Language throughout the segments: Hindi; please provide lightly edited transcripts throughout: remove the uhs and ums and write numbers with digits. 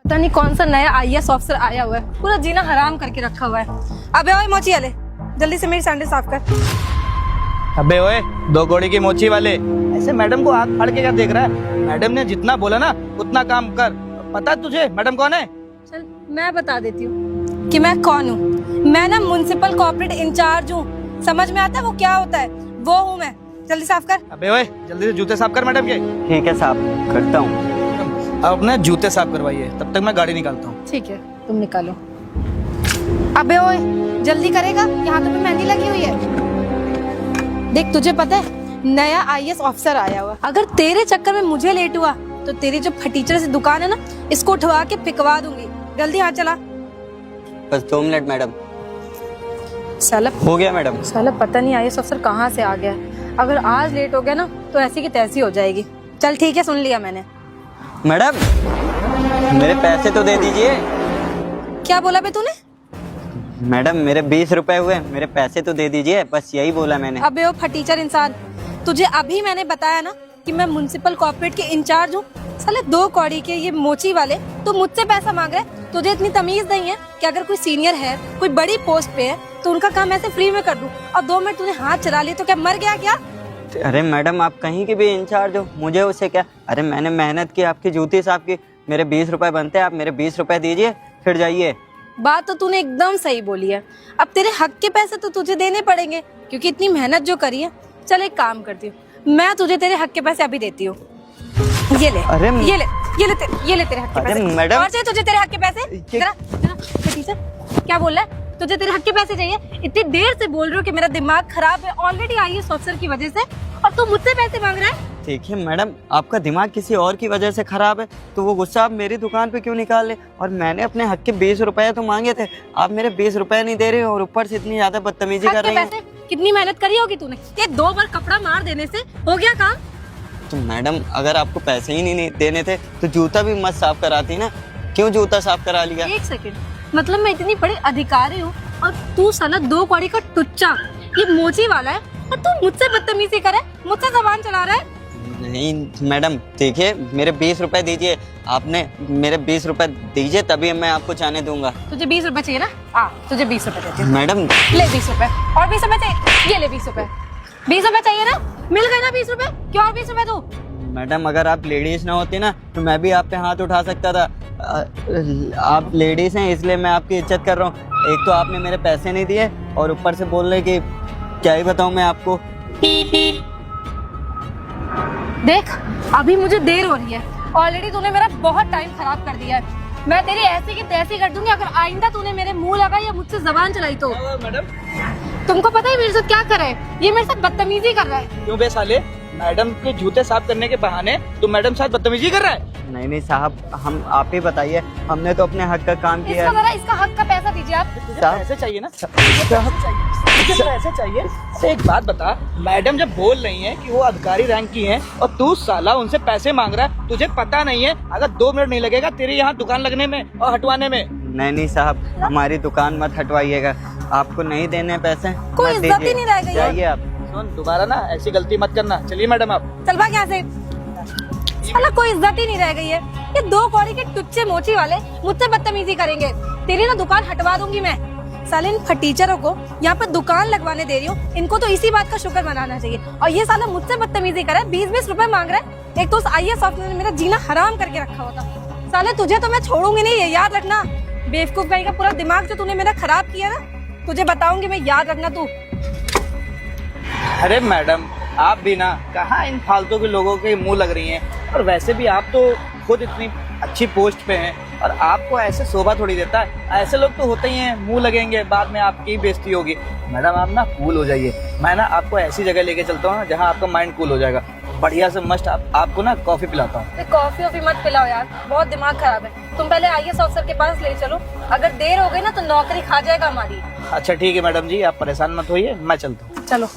पता नहीं कौन सा नया आईएएस ऑफिसर आया हुआ है, पूरा जीना हराम करके रखा हुआ है। अबे ओए मोची वाले, जल्दी से मेरी सैंडल साफ कर। अबे ओए, 2 कौड़ी की मोची वाले, ऐसे मैडम को हाथ फाड़ के क्या देख रहा है? मैडम ने जितना बोला ना उतना काम कर। पता है तुझे मैडम कौन है? चल मैं बता देती हूँ कि मैं कौन हूँ। मैं ना म्युनिसिपल कोऑपरेट इंचार्ज हूँ। समझ में आता है वो क्या होता है? वो हूँ मैं। जल्दी साफ कर। अबे ओए, जल्दी से जूते साफ कर मैडम के। ठीक है साहब, करता हूँ। अब अपने जूते साफ करवाइए, तब तक मैं गाड़ी निकालता हूँ। ठीक है, तुम निकालो। अबे ओए, जल्दी करेगा, यहाँ तो मेहंदी लगी हुई है। देख, तुझे पता है नया आईएएस ऑफिसर आया हुआ। अगर तेरे चक्कर में मुझे लेट हुआ तो तेरी जो फटीचर से दुकान है ना, इसको उठवा के पिकवा दूंगी। जल्दी हाथ चला। बस 2 मिनट मैडम। साला हो गया मैडम। साला पता नहीं आईएएस ऑफिसर कहाँ से आ गया है। अगर आज लेट हो गया ना तो ऐसी की तैसी हो जाएगी। चल ठीक है, सुन लिया मैंने। मैडम, मेरे पैसे तो दे दीजिए। क्या बोला बे तूने? मैडम, मेरे 20 रुपए हुए, मेरे पैसे तो दे दीजिए, बस यही बोला मैंने। अबे ओ फटीचर इंसान, तुझे अभी मैंने बताया ना कि मैं म्युनिसिपल कोऑपरेट के इंचार्ज हूँ। साले 2 कौड़ी के ये मोची वाले तो मुझसे पैसा मांग रहे हैं। तुझे इतनी तमीज नहीं है कि अगर कोई सीनियर है, कोई बड़ी पोस्ट पे है, तो उनका काम ऐसे फ्री में कर दूं। और 2 मिनट तूने हाथ चला लिए तो क्या मर गया क्या? अरे मैडम, आप कहीं के भी इंचार्ज हो, मुझे उससे क्या? अरे मैंने मेहनत की, आपकी जूती साफ की, मेरे 20 रुपए बनते हैं, आप मेरे 20 रुपए दीजिए, फिर जाइए। बात तो तूने एकदम सही बोली है। अब तेरे हक के पैसे तो तुझे देने पड़ेंगे, क्योंकि इतनी मेहनत जो करी है। चल एक काम करती हूँ, मैं तुझे तेरे हक के पैसे अभी देती हूँ। ये ले। अरे ये ले तेरे हक के अरे पैसे। मैडम, और चाहिए तुझे तेरे हक के पैसे? जरा टीचर, क्या बोल रहा है? तुझे तेरे हक के पैसे चाहिए? इतनी देर से बोल रही हो कि मेरा दिमाग खराब है ऑलरेडी आईएएस ऑफिसर की वजह से, और तू मुझसे पैसे मांग रहा है? देखिए मैडम, आपका दिमाग किसी और की वजह से खराब है, तो वो गुस्सा आप मेरी दुकान पे क्यों निकाल ले? और मैंने अपने हक के 20 रुपए तो मांगे थे, आप मेरे 20 रुपए नहीं दे रहे हो और ऊपर से इतनी ज्यादा बदतमीजी कर रही हैं। कितनी मेहनत करी होगी तूने? ये 2 बार कपड़ा मार देने से हो गया काम? तो मैडम, अगर आपको पैसे ही नहीं देने थे तो जूता भी मत साफ कराती ना। क्यों जूता साफ करा लिया? 1 सेकंड, मतलब मैं इतनी बड़ी अधिकारी हूँ और तू साला 2 कौड़ी का टुच्चा, ये मोची वाला है, और तू मुझसे बदतमीजी करे, मुझसे जबान चला रहा है। नहीं मैडम, देखिए मेरे 20 रुपए दीजिए, आपने मेरे 20 रुपए दीजिए, तभी मैं आपको जाने दूंगा। तुझे 20 रुपए चाहिए ना? तुझे 20 रुपए देती हूँ। मैडम ले 20 रुपए, और 20 रुपए चाहिए? ये ले 20 रुपए। 20 रुपए चाहिए ना? मिल गए ना 20 रुपए? क्यों और 20 रुपए दूं? मैडम, अगर आप लेडीज ना होती ना तो मैं भी आप पे हाथ उठा सकता था। आप लेडीज हैं इसलिए मैं आपकी इज्जत कर रहा हूँ। एक तो आपने मेरे पैसे नहीं दिए और ऊपर से बोल रहे कि क्या ही बताऊँ मैं आपको। देख, अभी मुझे देर हो रही है, ऑलरेडी तूने मेरा बहुत टाइम खराब कर दिया है। मैं तेरी ऐसी की तैसी कर दूंगी अगर आइंदा तूने मेरे मुंह लगाई या मुझसे जबान चलाई तो। मैडम, तुमको पता है मेरे साथ क्या कर रहा है? ये मेरे साथ बदतमीजी कर रहा है। क्यों बे साले? मैडम के जूते साफ करने के बहाने तुम मैडम साथ बदतमीजी कर रहा है? नहीं साहब, हम आप ही बताइए, हमने तो अपने हक का काम किया है। इसका हक का पैसा दीजिए आप। पैसे चाहिए ना? पैसे चाहिए। एक बात बता, मैडम जब बोल रही हैं कि वो अधिकारी रैंक की हैं और तू साला उनसे पैसे मांग रहा है, तुझे पता नहीं है अगर 2 मिनट नहीं लगेगा तेरे यहाँ दुकान लगने में और हटवाने में? नहीं साहब, हमारी दुकान मत हटवाइएगा, आपको नहीं देने पैसे, कोई इज्जत ही नहीं रह गई। जाइए आप। सुन, दोबारा ना ऐसी गलती मत करना। चलिए मैडम आप। चल भाग यहाँ से। साला कोई इज्जत ही नहीं रह गई है। ये 2 कौड़ी के टुच्चे मोची वाले मुझसे बदतमीजी करेंगे। तेरी ना दुकान हटवा दूंगी मैं। साले इन फटीचरों को यहाँ पे दुकान लगवाने दे रही हूँ, इनको तो इसी बात का शुक्र मनाना चाहिए। और ये साला मुझसे बदतमीजी कर रहा है, 20-20 रुपए मांग रहा है। एक तो उस आईएएस ऑफिसर ने मेरा जीना हराम करके रखा होता। साले तुझे तो मैं छोड़ूंगी नहीं, ये याद रखना। बेवकूफ भाई का पूरा दिमाग जो तूने मेरा खराब किया ना, तुझे बताऊंगी मैं, याद रखना तू। अरे मैडम, आप भी ना कहाँ इन फालतू के लोगों के मुंह लग रही हैं। और वैसे भी आप तो खुद इतनी अच्छी पोस्ट पे हैं और आपको ऐसे शोभा थोड़ी देता है। ऐसे लोग तो होते ही हैं, मुंह लगेंगे, बाद में आपकी बेइज्जती होगी। मैडम आप ना कूल हो जाइए। मैं ना आपको ऐसी जगह लेके चलता हूँ जहाँ आपका माइंड कूल हो जाएगा। बढ़िया से मस्त आपको ना कॉफी पिलाता हूँ। कॉफी वॉफी मत पिलाओ यार, बहुत दिमाग खराब है। तुम पहले आईएएस ऑफिसर के पास ले चलो, अगर देर हो गई ना तो नौकरी खा जाएगा हमारी। अच्छा ठीक है मैडम जी, आप परेशान मत होइए, मैं चलता हूँ। चलो।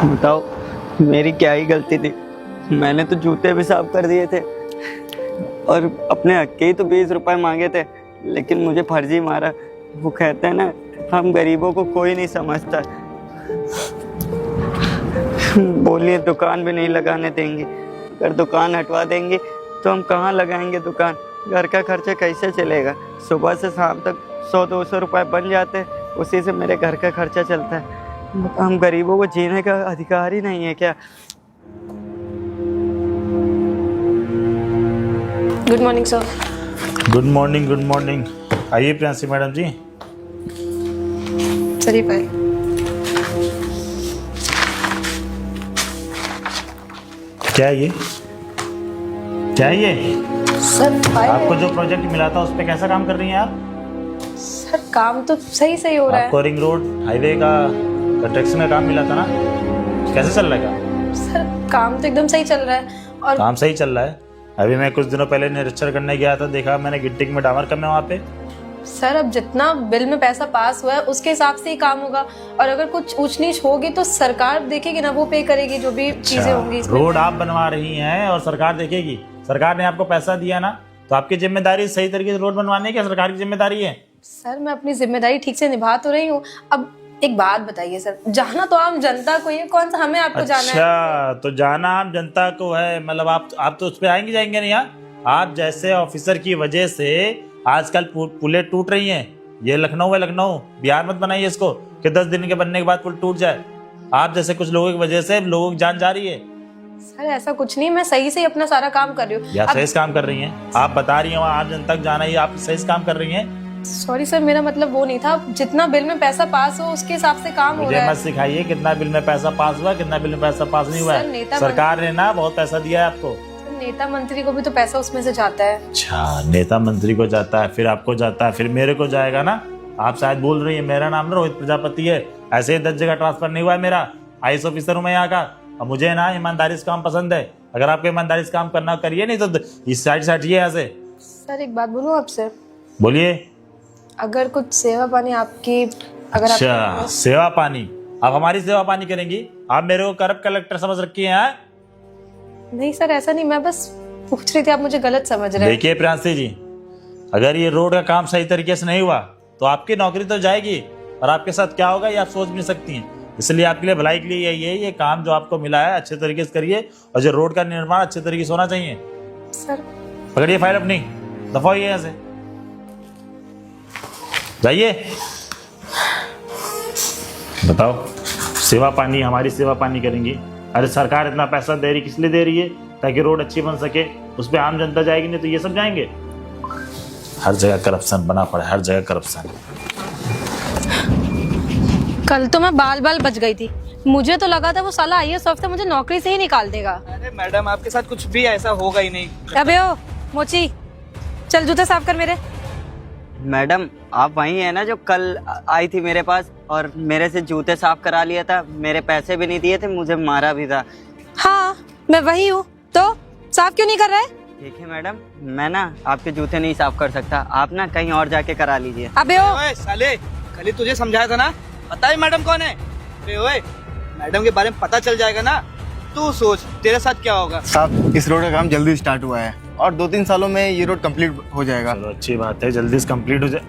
बताओ मेरी क्या ही गलती थी? मैंने तो जूते भी साफ कर दिए थे और अपने हक के ही तो 20 रुपए मांगे थे, लेकिन मुझे फर्जी मारा। वो कहते हैं ना, हम गरीबों को कोई नहीं समझता। बोलिए दुकान भी नहीं लगाने देंगे। अगर दुकान हटवा देंगे तो हम कहाँ लगाएंगे दुकान? घर का खर्चा कैसे चलेगा? सुबह से शाम तक 100-200 रुपए बन जाते हैं, उसी से मेरे घर का खर्चा चलता है। हम गरीबों को जीने का अधिकार ही नहीं है क्या? Good morning sir. Good morning, good morning. आइए प्रियांशी मैडम जी। सही भाई। क्या है ये? क्या है ये? सर फाइल आपको जो प्रोजेक्ट मिला था उस पे कैसा काम कर रही हैं आप? सर काम तो सही हो रहा है। आपको रिंग रोड हाईवे का कंस्ट्रक्शन का काम मिला था ना, कैसे चल रहा है? सर काम तो एकदम सही चल रहा है। और काम सही चल रहा है। अभी मैं कुछ दिनों पहले निरीक्षण करने गया था, देखा मैंने गिट्टी में डामर कम है वहाँ पे। सर अब जितना बिल में पैसा पास हुआ है उसके हिसाब से ही काम होगा, और अगर कुछ ऊंच नीच होगी तो सरकार देखेगी ना, वो पे करेगी जो भी चीजें होंगी इसमें। रोड आप बनवा रही हैं और सरकार देखेगी। सरकार ने आपको पैसा दिया ना, तो आपकी जिम्मेदारी सही तरीके से रोड बनवाने की सरकार की जिम्मेदारी है। सर मैं अपनी जिम्मेदारी ठीक से निभा तो रही हूँ। अब एक बात बताइए सर, जाना तो आम जनता को ही है, कौन सा हमें आपको जाना है? अच्छा, तो जाना आम जनता को है, मतलब आप तो उस पे आएंगे जाएंगे नहीं। आप जैसे ऑफिसर की वजह से आजकल पुलें टूट रही हैं। ये लखनऊ है, लखनऊ, बिहार मत बनाइए इसको कि 10 दिन के बनने के बाद पुल टूट जाए। आप जैसे कुछ लोगों की वजह से लोगों की जान जा रही है। सर ऐसा कुछ नहीं, मैं सही से अपना सारा काम कर रही हूँ। या सही से काम कर रही हैं? आप बता रही हैं वहाँ आम जनता तक जाना ही, आप सही से काम कर रही हैं? सॉरी सर, मेरा मतलब वो नहीं था। जितना बिल में पैसा पास हो उसके हिसाब से काम हो मुझे रहा मत है। सिखाइए कितना बिल में पैसा पास हुआ, कितना बिल में पैसा पास नहीं हुआ सर, नेता है। सरकार ने ना बहुत पैसा दिया है आपको। नेता मंत्री को भी तो पैसा उसमें से जाता है। अच्छा, नेता मंत्री को जाता है, फिर आपको जाता है, फिर मेरे को जाएगा ना। आप शायद बोल रही है मेरा नाम ना रोहित प्रजापति है। ऐसे ही 10 जगह ट्रांसफर नहीं हुआ है मेरा। आईएएस ऑफिसर हूँ मैं यहाँ का, और मुझे ना ईमानदारी से काम पसंद है। अगर आपको ईमानदारी से काम करना करिए, नहीं तो इस साइड से हटिए यहाँ से। सर एक बात बोलूं आपसे? बोलिए। अगर कुछ सेवा पानी आपकी, अगर अच्छा, सेवा पानी? आप हमारी सेवा पानी करेंगी? आप मेरे को करप्ट कलेक्टर समझ रखी है? नहीं सर ऐसा नहीं, मैं बस पूछ रही थी, आप मुझे गलत समझ रहे हैं। देखिए प्रियांशी जी, अगर ये रोड का काम सही तरीके से नहीं हुआ तो आपकी नौकरी तो जाएगी, और आपके साथ क्या होगा ये आप सोच भी नहीं सकती हैं। इसलिए आपके लिए भलाई के लिए यही है, ये काम जो आपको मिला है अच्छे तरीके से करिए, और जो रोड का निर्माण अच्छे तरीके से होना चाहिए। सर पकड़िए फाइल अपनी, दफा होइए यहाँ से, जाइए। बताओ, सेवा पानी, हमारी सेवा पानी करेंगी? अरे सरकार इतना पैसा दे रही, किस लिए दे रही है? ताकि रोड अच्छी बन सके, उस पर आम जनता जाएगी, नहीं तो ये सब जाएंगे। हर जगह करप्शन बना पड़ा है, हर जगह करप्शन। कल तो मैं बाल बाल बच गई थी, मुझे तो लगा था वो साला आईएएस ऑफिसर मुझे नौकरी से ही निकाल देगा। अरे मैडम, आपके साथ कुछ भी ऐसा होगा ही नहीं। अबे ओ मोची, चल जूते साफ कर मेरे। मैडम आप वही है ना जो कल आई थी मेरे पास और मेरे से जूते साफ करा लिया था? मेरे पैसे भी नहीं दिए थे, मुझे मारा भी था। हाँ मैं वही हूँ, तो साफ क्यों नहीं कर रहा है? ठीक है मैडम, मैं ना आपके जूते नहीं साफ कर सकता, आप ना कहीं और जाके करा लीजिए। अबे ओ ओए साले, कल ही तुझे समझाया था ना, पता है मैडम कौन है? अरे ओए, मैडम के बारे में पता चल जाएगा ना, तू सोच तेरे साथ क्या होगा। साहब इस रोड का काम जल्दी स्टार्ट हुआ है और 2-3 सालों में ये रोड कंप्लीट हो जाएगा। चलो अच्छी बात है, जल्दी से कंप्लीट हो जाए।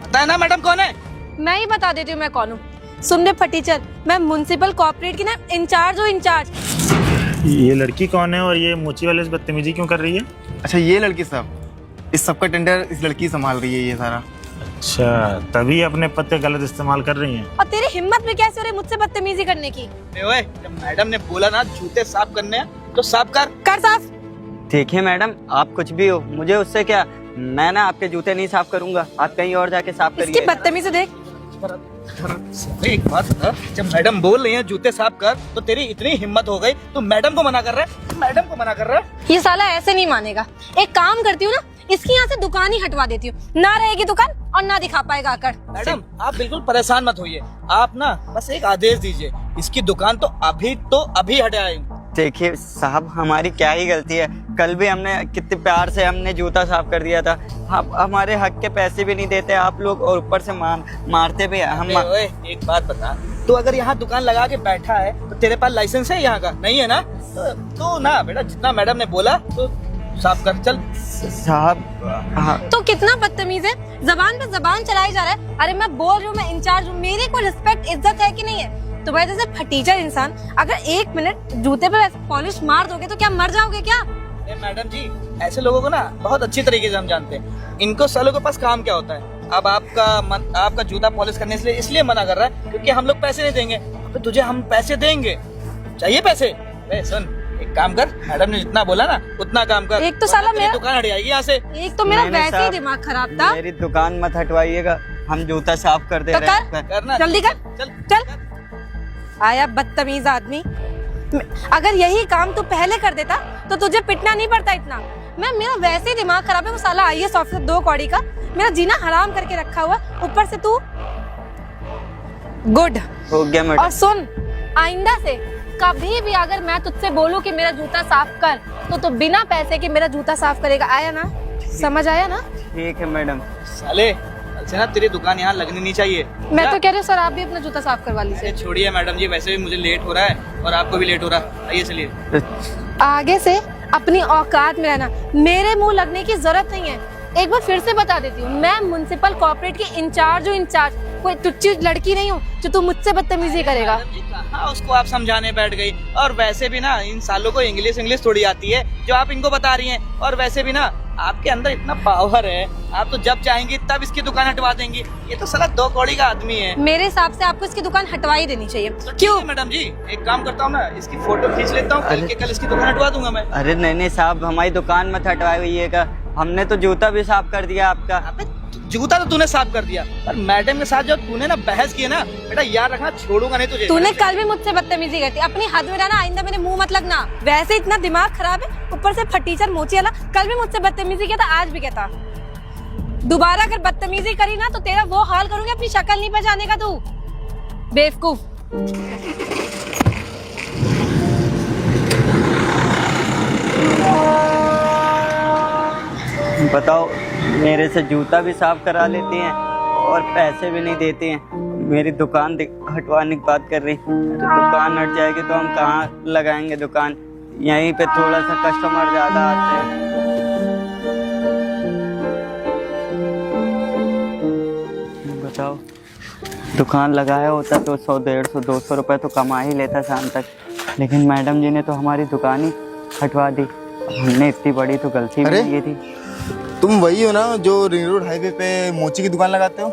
पता है ना मैडम कौन है? मैं ही बता देती हूँ मैं कौन हूँ। सुन फटीचर, मैं म्युनिसिपल कॉर्पोरेट की ना इंचार्ज हूँ, इंचार्ज। ये लड़की कौन है और ये मोची वाले से बदतमीजी क्यों कर रही है? अच्छा ये लड़की साहब, इस सबका टेंडर इस लड़की संभाल रही है ये सारा। अच्छा, तभी अपने पद का गलत इस्तेमाल कर रही हैं। और तेरी हिम्मत भी कैसे हो रही मुझसे बदतमीजी करने की? अरे ओए, जब मैडम ने बोला ना जूते साफ करने हैं तो साफ कर साफ। देखिए मैडम, आप कुछ भी हो, मुझे उससे क्या, मैं ना आपके जूते नहीं साफ करूंगा, आप कहीं और जाके साफ इसकी करिए। बदतमीजी देख। अरे एक बात बता, जब मैडम बोल रही है जूते साफ कर तो तेरी इतनी हिम्मत हो गई तो मैडम को मना कर रहा है? मैडम को मना कर रहा है? ये साला ऐसे नहीं मानेगा। एक काम करती हूँ ना, इसकी यहाँ से दुकान ही हटवा देती हूँ, ना रहेगी दुकान और ना दिखा पाएगा आकर। मैडम आप बिल्कुल परेशान मत होइए, आप ना बस एक आदेश दीजिए, इसकी दुकान तो अभी हटाएंगे। देखिए साहब, हमारी क्या ही गलती है, कल भी हमने कितने प्यार से हमने जूता साफ कर दिया था। आप हमारे हक के पैसे भी नहीं देते आप लोग, और ऊपर से मारते भी हैं हम। ओए, एक बात बता, तू अगर यहाँ दुकान लगा के बैठा है तो तेरे पास लाइसेंस है यहाँ का? नहीं है ना? तो ना बेटा, जितना मैडम ने बोला तो साफ कर, चल। साहब हाँ। तो कितना बदतमीज है, जबान पे जबान चलाई जा रहा है। अरे मैं बोल रही हूँ, मैं इंचार्ज हूँ, मेरी कोई रिस्पेक्ट इज्जत है कि नहीं है? तुम्हारे जैसे फटीचर इंसान अगर 1 मिनट जूते पे पॉलिश मार दोगे तो क्या मर जाओगे क्या? मैडम जी, ऐसे लोगों को ना बहुत अच्छी तरीके से हम जानते हैं। इनको सालों के पास काम क्या होता है। अब आपका जूता पॉलिश करने से इसलिए मना कर रहा है क्योंकि हम लोग पैसे नहीं देंगे। तो तुझे हम पैसे देंगे, चाहिए पैसे? सुन, एक काम कर, मैडम ने जितना बोला ना उतना काम कर। एक तो साला मेरा दुकान हट जाएगी यहाँ से। एक तो मेरा नहीं, वैसे ही साहब, दिमाग खराब था। मेरी दुकान मत हटवाइएगा, हम जूता साफ कर दे तो रहे हैं। करना, जल्दी कर, चल चल। आया बदतमीज आदमी। अगर यही काम तू पहले कर देता तो तुझे पिटना नहीं पड़ता इतना। मेरा वैसे ही दिमाग खराब है। वो साला आईएएस ऑफिसर 2 कौड़ी का मेरा जीना हराम करके रखा हुआ, ऊपर से तू गुड हो गया मैडम। और सुन, आइंदा से कभी भी अगर मैं तुझसे बोलूं कि मेरा जूता साफ कर तो तू बिना पैसे के मेरा जूता साफ करेगा। आया ना, समझ आया ना? ठीक है मैडम। साले, कल से ना तेरी दुकान यहाँ लगनी नहीं चाहिए। मैं तो कह रही हूँ सर, आप भी अपना जूता साफ करवा लीजिए। छोड़िए मैडम जी, वैसे भी मुझे लेट हो रहा है और आपको भी लेट हो रहा है। आइए चलिए। आगे से अपनी औकात में रहना, मेरे मुंह लगने की जरूरत नहीं है। एक बार फिर से बता देती हूँ, मैं म्युनिसिपल कॉर्पोरेट की इंचार्ज हूँ। इंचार्ज कोई तुच्ची लड़की नहीं हूँ जो तू मुझसे बदतमीजी करेगा। मैडम जी, कहाँ उसको आप समझाने बैठ गई। और वैसे भी ना इन सालों को इंग्लिश थोड़ी आती है जो आप इनको बता रही हैं। और वैसे भी ना आपके अंदर इतना पावर है, आप तो जब चाहेंगी तब इसकी दुकान हटवा देंगी। ये तो साला 2 कौड़ी का आदमी है। मेरे हिसाब से आपको इसकी दुकान हटवा ही देनी चाहिए। क्यों? मैडम जी, एक काम करता हूँ ना, इसकी फोटो खींच लेता हूँ, कल के कल इसकी दुकान हटवा दूंगा मैं। अरे नहीं साहब, हमारी दुकान मत हटवाइएगा, हमने तो जूता भी साफ कर दिया आपका। अबे जूता तो तूने साफ कर दिया, पर मैडम के साथ जब तूने ना बहस की है ना, बेटा याद रखना, छोड़ूंगा नहीं तुझे। तूने कल भी मुझसे बदतमीजी करती, अपनी हद में रहना। आइंदा मेरे मुंह मत लगना। वैसे इतना दिमाग खराब है, ऊपर से फटीचर मोची वाला। कल भी मुझसे बदतमीजी किया था, आज भी कहता। दोबारा अगर बदतमीजी करी ना तो तेरा वो हाल करूंगी, अपनी शक्ल नहीं पहचाने का तू, बेवकूफ। बताओ, मेरे से जूता भी साफ करा लेती हैं और पैसे भी नहीं देती हैं। मेरी दुकान हटवाने की बात कर रही। तो दुकान हट जाएगी तो हम कहाँ लगाएंगे दुकान? यहीं पे थोड़ा सा कस्टमर ज्यादा आते हैं। बताओ, दुकान लगाया होता तो 100, 150, 200 रुपए तो कमा ही लेता शाम तक। लेकिन मैडम जी ने तो हमारी दुकान ही हटवा दी। हमने इतनी बड़ी तो गलती भी की थी। तुम वही हो ना जो रिंग रोड हाईवे पे मोची की दुकान लगाते हो?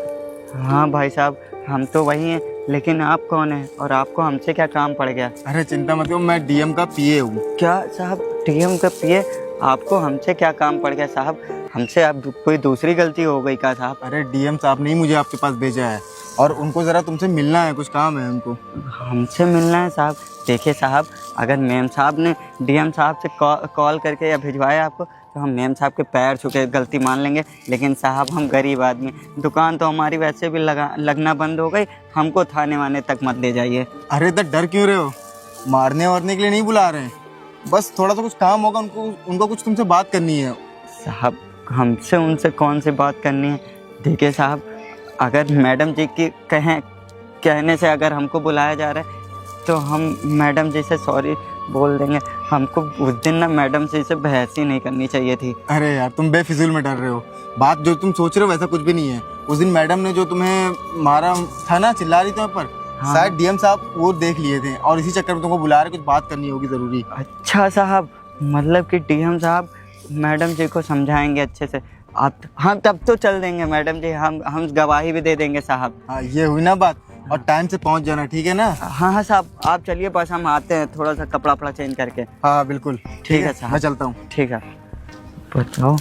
हाँ भाई साहब, हम तो वही हैं। लेकिन आप कौन हैं और आपको हमसे क्या काम पड़ गया? अरे चिंता मत करो, मैं डीएम का पीए हूँ। क्या साहब, डीएम का पीए? आपको हमसे क्या काम पड़ गया साहब? हमसे आप कोई दूसरी गलती हो गई क्या साहब? अरे डीएम साहब ने ही मुझे आपके पास भेजा है और उनको जरा तुमसे मिलना है, कुछ काम है उनको। हमसे मिलना है साहब? देखिए साहब, अगर मैम साहब ने डीएम साहब से कॉल करके या भिजवाया आपको तो हम मैम साहब के पैर छू के गलती मान लेंगे। लेकिन साहब, हम गरीब आदमी, दुकान तो हमारी वैसे भी लगना बंद हो गई। हमको थाने वाने तक मत ले जाइए। अरे इतना डर क्यों रहे हो? मारने वारने के लिए नहीं बुला रहे हैं, बस थोड़ा सा कुछ काम होगा, उनको कुछ तुमसे बात करनी है। साहब, हमसे उनसे कौन सी बात करनी है? देखिए साहब, अगर मैडम जी की कहने से अगर हमको बुलाया जा रहा है तो हम मैडम जी से सॉरी बोल देंगे। हमको उस दिन ना मैडम जी से बहस ही नहीं करनी चाहिए थी। अरे यार, तुम बेफिजूल में डर रहे हो। बात जो तुम सोच रहे हो वैसा कुछ भी नहीं है। उस दिन मैडम ने जो तुम्हें मारा था ना, चिल्ला रही तुम पर, हाँ। शायद डीएम साहब वो देख लिए थे और इसी चक्कर में तुमको बुला रहे, कुछ बात करनी होगी जरूरी। अच्छा साहब, मतलब कि डीएम साहब मैडम जी को समझाएंगे अच्छे से। आप हाँ, तब तो चल देंगे मैडम जी, हम गवाही भी दे देंगे साहब। हाँ, ये हुई ना बात। और टाइम से पहुंच जाना, ठीक है ना? हाँ हाँ साहब, आप चलिए, बस हम आते हैं थोड़ा सा कपड़ा वपड़ा चेंज करके। हाँ बिल्कुल ठीक है साहब, मैं चलता हूँ। ठीक है। बताओ,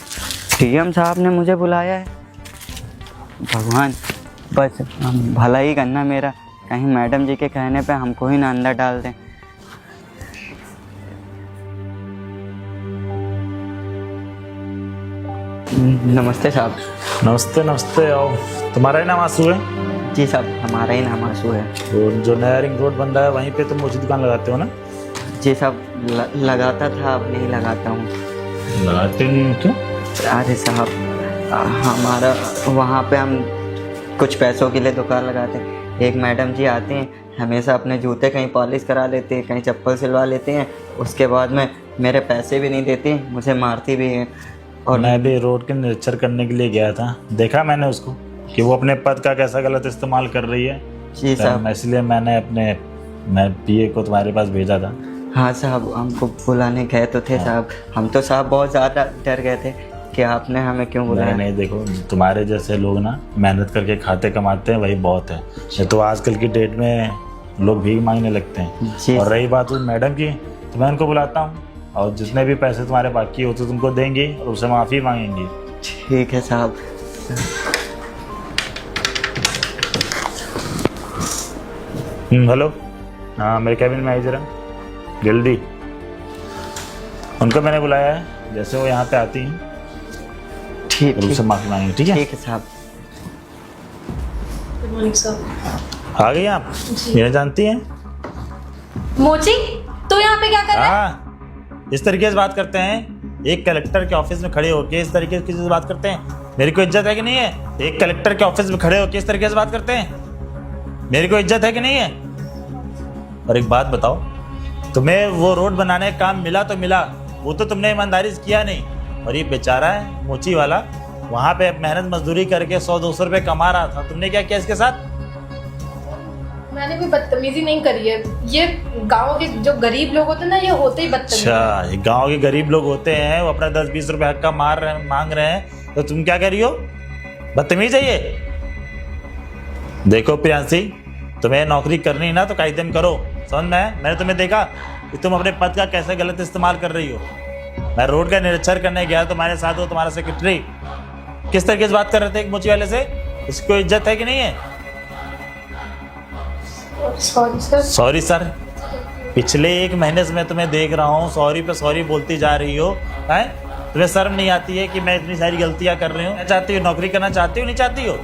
डीएम साहब ने मुझे बुलाया है। भगवान, बस हम भला ही करना मेरा, कहीं मैडम जी के कहने पे हमको ही ना अंदर डाल दें। नमस्ते साहब। नमस्ते नमस्ते। आओ, तुम्हारा ही नाम आंसू है? जी साहब, हमारा ही नाम आंसू है। तो जो नया रिंग रोड बन रहा है वहीं पे तुम मोची दुकान लगाते हो ना? जी साहब, लगाता था, अब नहीं लगाता हूँ। लगाते नहीं क्यों? अरे साहब, हमारा वहाँ पे हम कुछ पैसों के लिए दुकान लगाते हैं। एक मैडम जी आती हैं, हमेशा अपने जूते कहीं पॉलिश करा लेते हैं, कहीं चप्पल सिलवा लेते हैं, उसके बाद में मेरे पैसे भी नहीं देती, मुझे मारती भी हैं। और मैं भी रोड के निरीक्षण करने के लिए गया था, देखा मैंने उसको कि वो अपने पद का कैसा गलत इस्तेमाल कर रही है। जी साहब, इसलिए मैंने अपने मैं पीए को तुम्हारे पास भेजा था। हाँ साहब, हमको बुलाने गए तो थे साहब। हम तो साहब बहुत ज़्यादा डर गए थे कि आपने हमें क्यों बुलाया। नहीं देखो, तुम्हारे जैसे लोग ना मेहनत करके खाते कमाते हैं, वही बहुत है। नहीं तो आजकल की डेट में लोग भीख मांगने लगते हैं। जी। और रही बात उस मैडम की, तो मैं उनको बुलाता हूँ और जितने भी पैसे तुम्हारे बाकी हो तो तुमको देंगी और उससे माफ़ी मांगेंगी। ठीक है साहब। हेलो, हाँ मेरे कैबिन में आई जरा जल्दी। उनको मैंने बुलाया है, जैसे वो यहाँ पे आती हैं ठीक और उससे माफ़ी मांगेंगे, ठीक है? ठीक है साहब। Good morning sir. आ गई आप? ये जानती हैं? मोची, तू यहाँ पे क्या कर रहा है? हाँ, इस तरीके से बात करते हैं। एक कलेक्टर के ऑफिस में खड़े होकर इस तरीके से किसी से बात करते हैं? मेरी कोई इज्जत है कि नहीं है? एक कलेक्टर के ऑफिस में खड़े होकर इस तरीके से बात करते हैं? मेरी कोई इज्जत है कि नहीं है? और एक बात बताओ, तुम्हें वो रोड बनाने का काम मिला तो मिला, वो तो तुमने ईमानदारी से किया नहीं। और ये बेचारा है मोची वाला, वहां पे मेहनत मजदूरी करके 100-200 रुपए कमा रहा था। तुमने क्या किया इसके साथ? मैंने कोई बदतमीजी नहीं करी है। ये गांव के जो गरीब लोग होते हैं ना, ये होते ही बदतमीज। अच्छा, ये गांव के गरीब लोग होते हैं, वो अपना 10-20 रुपए हक का मांग रहे हैं, तो तुम क्या कर रही हो? बदतमीज है ये। देखो प्रियांशी, तुम्हें नौकरी करनी है ना तो कायदे में करो, समझ में है? मैंने तुम्हें देखा कि तुम अपने पद का कैसे गलत इस्तेमाल कर रही हो। मैं रोड का निरीक्षण करने गया, तुम्हारे साथ हो तुम्हारा सेक्रेटरी, किस तरीके से बात कर रहे थे एक मोची वाले से? इसकी कोई इज्जत है कि नहीं है? Sorry sir. Sorry sir? पिछले 1 महीने से मैं तुम्हें देख रहा हूँ सॉरी पे सॉरी बोलती जा रही हो। हैं? तुम्हें शर्म नहीं आती है कि मैं इतनी सारी गलतियां कर रही हूँ? क्या चाहती हो? नौकरी करना चाहती हो, नहीं चाहती हो?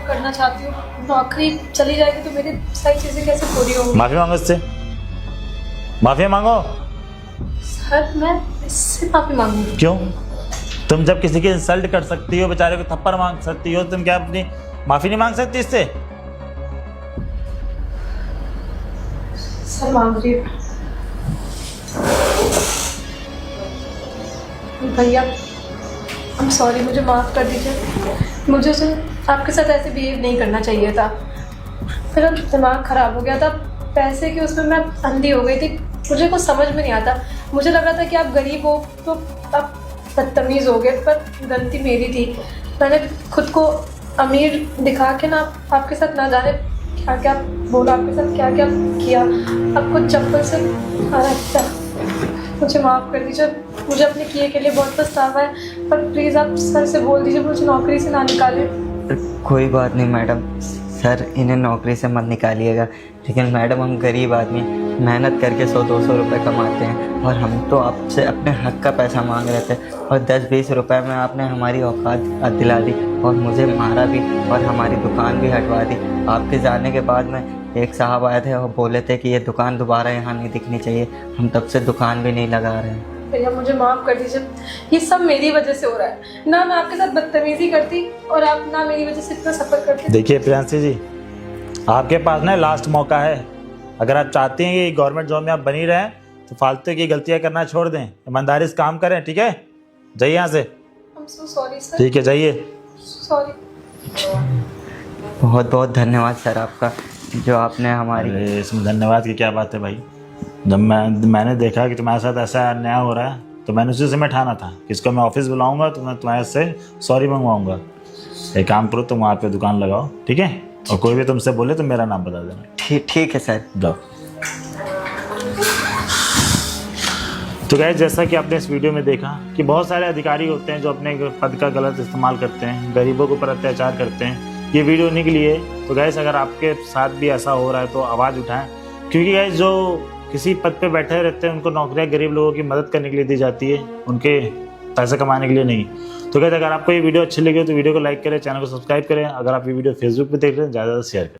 करना चाहती हूँ। नौकरी चली जाएगी तो मेरी सारी चीजें कैसे पूरी होंगी? माफी मांगो इससे, माफी मांगो। सर मैं इससे माफी मांगूंगी। क्यों? तुम जब किसी की इंसल्ट कर सकती हो, बेचारे को थप्पड़ मांग सकती हो, तुम क्या अपनी माफी नहीं मांग सकती इससे? सर मांग रही हूँ। भैया I'm सॉरी, मुझे माफ़ कर दीजिए। मुझे उसे आपके साथ ऐसे बिहेव नहीं करना चाहिए था। मेरा दिमाग ख़राब हो गया था, पैसे की उसमें मैं अंधी हो गई थी। मुझे कुछ समझ में नहीं आता। मुझे लगा था कि आप गरीब हो तो आप बदतमीज़ हो गए, पर गलती मेरी थी। मैंने खुद को अमीर दिखा के ना आपके साथ ना जाने क्या क्या बोला, आपके साथ क्या क्या किया, आपको चप्पल से मारा था। मुझे माफ़ कर दीजिए, मुझे अपने किए के लिए बहुत पछतावा है, पर प्लीज़ आप सर से बोल दीजिए मुझे नौकरी से ना निकालें। कोई बात नहीं मैडम, सर इन्हें नौकरी से मत निकालिएगा। लेकिन मैडम हम गरीब आदमी मेहनत करके 100-200 रुपये कमाते हैं और हम तो आपसे अपने हक का पैसा मांग रहे थे और 10-20 रुपये में आपने हमारी औकात दिला दी और मुझे मारा भी और हमारी दुकान भी हटवा दी। आपके जाने के बाद में एक साहब आए थे और बोले थे कि ये दुकान दोबारा यहाँ नहीं दिखनी चाहिए। हम तब से दुकान भी नहीं लगा रहे हैं। भैया मुझे माफ़ कर दीजिए, ये सब मेरी वजह से हो रहा है। ना मैं आपके साथ बदतमीजी करती और आप ना मेरी वजह से इतना सफ़र करते। देखिए प्रियांशी जी, आपके पास ना लास्ट मौका है। अगर आप चाहते हैं कि गवर्नमेंट जॉब में आप बनी रहें तो फालतू की गलतियां करना छोड़ दें, ईमानदारी से काम करें, ठीक है? जाइए यहाँ से। I'm so sorry sir. ठीक है, जाइए। सॉरी। बहुत बहुत धन्यवाद सर आपका, जो आपने हमारी। अरे इसमें धन्यवाद की क्या बात है भाई? जब मैंने देखा कि तुम्हारे साथ ऐसा अन्याय हो रहा है तो मैंने उसी समय ठाना था कि इसको मैं ऑफिस बुलाऊंगा तो मैं तुम्हारे से सॉरी मंगवाऊंगा। एक काम करो, तुम वहाँ पे दुकान लगाओ, ठीक है? और कोई भी तुमसे बोले तो मेरा नाम बता देना। ठीक है सर। जाओ। तो गाइस, जैसा कि आपने इस वीडियो में देखा कि बहुत सारे अधिकारी होते हैं जो अपने पद का गलत इस्तेमाल करते हैं, गरीबों के ऊपर अत्याचार करते हैं। ये वीडियो उन्हीं के लिए। तो गाइस, अगर आपके साथ भी ऐसा हो रहा है तो आवाज़ उठाएं, क्योंकि गाइस जो किसी पद पे बैठे रहते हैं उनको नौकरियां गरीब लोगों की मदद करने के लिए दी जाती है, उनके पैसे कमाने के लिए नहीं। तो गाइस, अगर आपको ये वीडियो अच्छी लगी हो तो वीडियो को लाइक करें, चैनल को सब्सक्राइब करें। अगर आप ये वीडियो फेसबुक पे देख रहे हैं ज़्यादा से शेयर करें।